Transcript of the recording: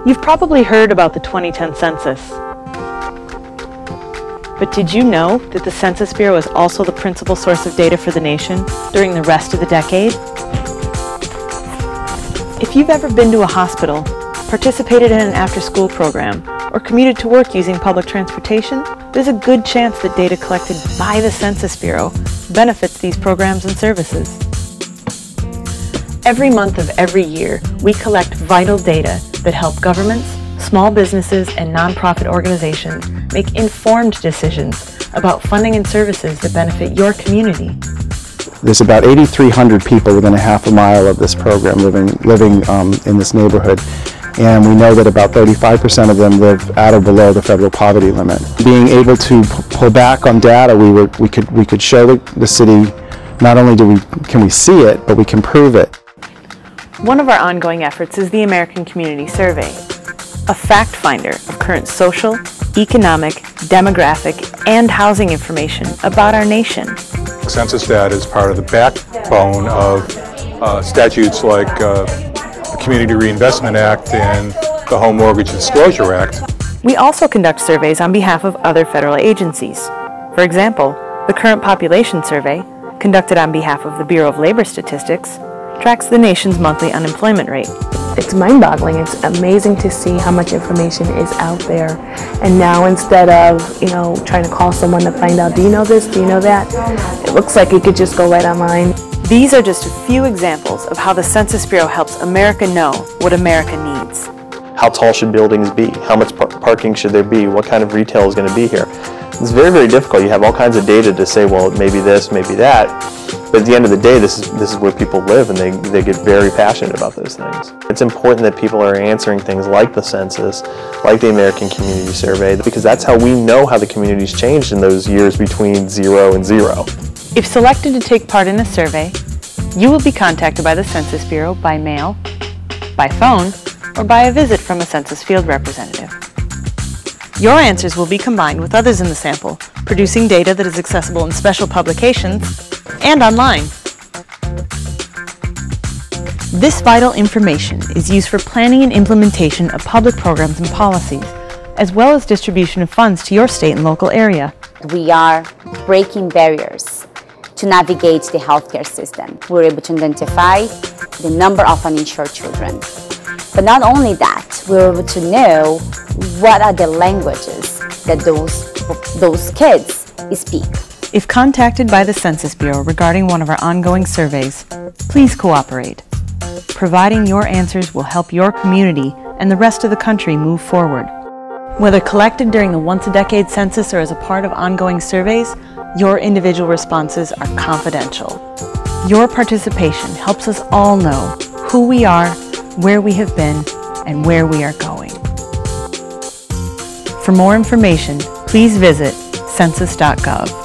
You've probably heard about the 2010 census. But did you know that the Census Bureau is also the principal source of data for the nation during the rest of the decade? If you've ever been to a hospital, participated in an after-school program, or commuted to work using public transportation, there's a good chance that data collected by the Census Bureau benefits these programs and services. Every month of every year, we collect vital data that help governments, small businesses, and nonprofit organizations make informed decisions about funding and services that benefit your community. There's about 8,300 people within a half a mile of this program living in this neighborhood, and we know that about 35% of them live at or below the federal poverty limit. Being able to pull back on data, we could show the city not only can we see it, but we can prove it. One of our ongoing efforts is the American Community Survey, a fact finder of current social, economic, demographic, and housing information about our nation. Census data is part of the backbone of statutes like the Community Reinvestment Act and the Home Mortgage Disclosure Act. We also conduct surveys on behalf of other federal agencies. For example, the Current Population Survey, conducted on behalf of the Bureau of Labor Statistics, tracks the nation's monthly unemployment rate. It's mind-boggling. It's amazing to see how much information is out there. And now instead of, trying to call someone to find out, do you know this, do you know that? It looks like it could just go right online. These are just a few examples of how the Census Bureau helps America know what America needs. How tall should buildings be? How much parking should there be? What kind of retail is going to be here? It's very, very difficult. You have all kinds of data to say, well, maybe this, maybe that. But at the end of the day, this is where people live, and they get very passionate about those things. It's important that people are answering things like the census, like the American Community Survey, because that's how we know how the community's changed in those years between 0 and 0. If selected to take part in a survey, you will be contacted by the Census Bureau by mail, by phone, or by a visit from a census field representative. Your answers will be combined with others in the sample, producing data that is accessible in special publications and online. This vital information is used for planning and implementation of public programs and policies, as well as distribution of funds to your state and local area. We are breaking barriers to navigate the healthcare system. We're able to identify the number of uninsured children. But not only that, we're able to know what are the languages that those kids speak. If contacted by the Census Bureau regarding one of our ongoing surveys, please cooperate. Providing your answers will help your community and the rest of the country move forward. Whether collected during the once-a-decade census or as a part of ongoing surveys, your individual responses are confidential. Your participation helps us all know who we are, where we have been, and where we are going. For more information, please visit census.gov.